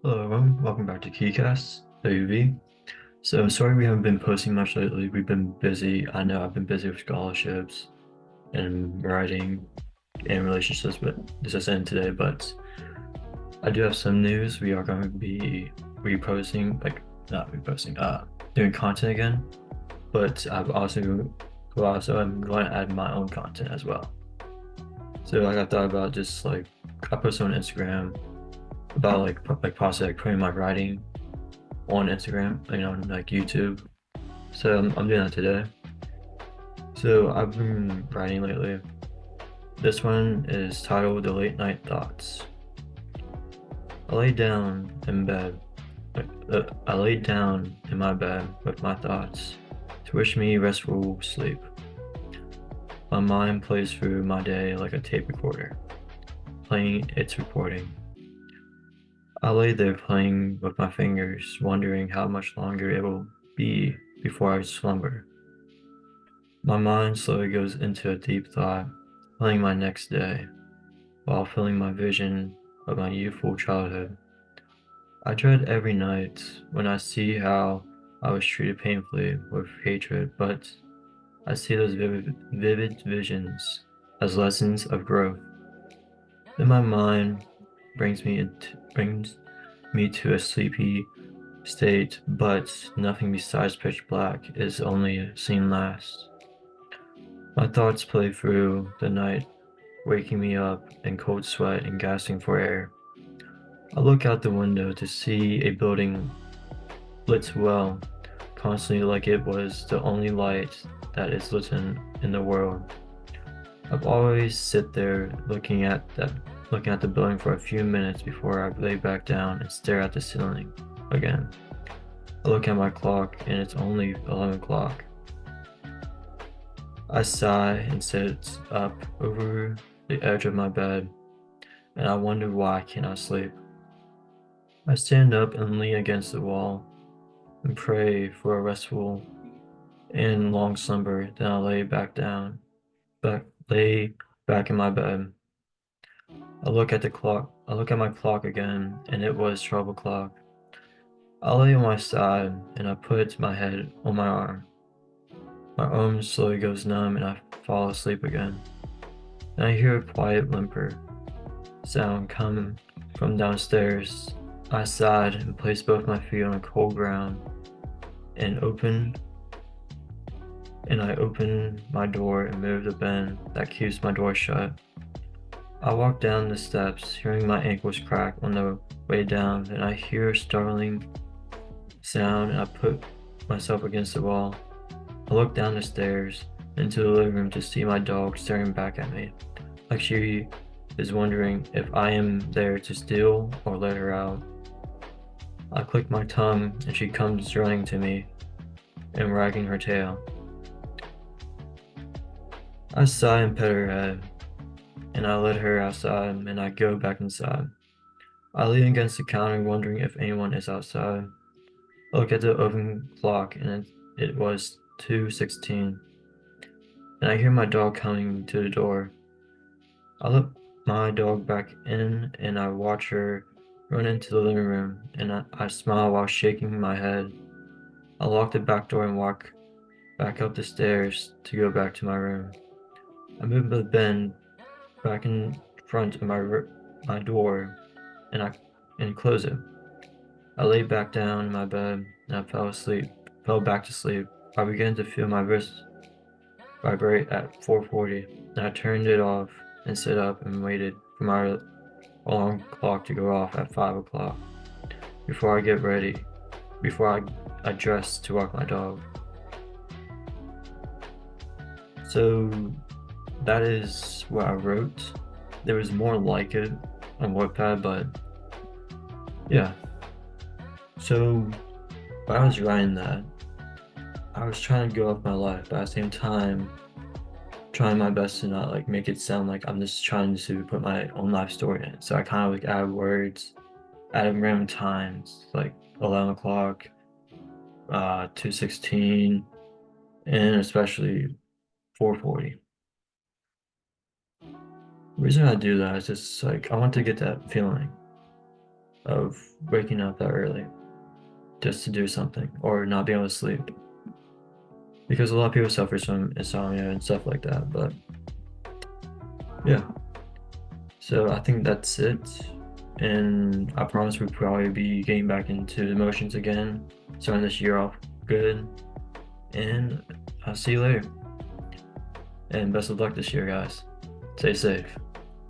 Hello everyone, welcome back to KeycastWV. So sorry we haven't been posting much lately. We've been busy. I know I've been busy with scholarships and writing and relationships, but this is in today. But I do have some news. We are going to be reposting, like not reposting, doing content again. But I'm going to add my own content as well. So like I thought about just like I posted on Instagram about like possibly like putting my writing on Instagram, on like YouTube. So I'm doing that today. So I've been writing lately. This one is titled The Late Night Thoughts. I lay down in bed. I laid down in my bed with my thoughts to wish me restful sleep. My mind plays through my day like a tape recorder, playing its recording. I lay there playing with my fingers, wondering how much longer it will be before I slumber. My mind slowly goes into a deep thought, planning my next day, while filling my vision of my youthful childhood. I dread every night when I see how I was treated painfully with hatred, but I see those vivid visions as lessons of growth. Then my mind brings me to a sleepy state, but nothing besides pitch black is only seen last. My thoughts play through the night, waking me up in cold sweat and gasping for air. I look out the window to see a building lit well, constantly like it was the only light that is lit in the world. I've always sit there looking at the building for a few minutes before I lay back down and stare at the ceiling again. I look at my clock and it's only 11 o'clock. I sigh and sit up over the edge of my bed, and I wonder why I cannot sleep. I stand up and lean against the wall and pray for a restful and long slumber. Then I lay back in my bed. I look at the clock. I look at my clock again, and it was 12 o'clock. I lay on my side and I put my head on my arm. My arm slowly goes numb and I fall asleep again. And I hear a quiet whimper sound come from downstairs. I sighed and placed both my feet on the cold ground and I opened my door and moved the bend that keeps my door shut. I walked down the steps, hearing my ankles crack on the way down, and I hear a startling sound and I put myself against the wall. I look down the stairs into the living room to see my dog staring back at me, like she is wondering if I am there to steal or let her out. I click my tongue and she comes running to me and wagging her tail. I sigh and pet her head, and I let her outside and I go back inside. I lean against the counter wondering if anyone is outside. I look at the oven clock and it was 2:16, and I hear my dog coming to the door. I let my dog back in and I watch her run into the living room and I smile while shaking my head. I lock the back door and walk back up the stairs to go back to my room. I move the bin back in front of my door and I close it. I lay back down in my bed and I fell back to sleep. I began to feel my wrist vibrate at 4:40 and I turned it off and sit up and waited for my alarm clock to go off at 5 o'clock before I get ready, before I dress to walk my dog. So that is what I wrote. There was more like it on Wattpad, but yeah. So when I was writing that, I was trying to go off my life, but at the same time, trying my best to not like make it sound like I'm just trying to put my own life story in. So I kind of like add words at random times, like 11 o'clock, 2:16, and especially 4:40. The reason I do that is just like I want to get that feeling. of waking up that early just to do something or not being able to sleep. Because a lot of people suffer from insomnia and stuff like that, but yeah. So I think that's it. And I promise we'll probably be getting back into the motions again, starting this year off good. And I'll see you later. And best of luck this year, guys. Stay safe.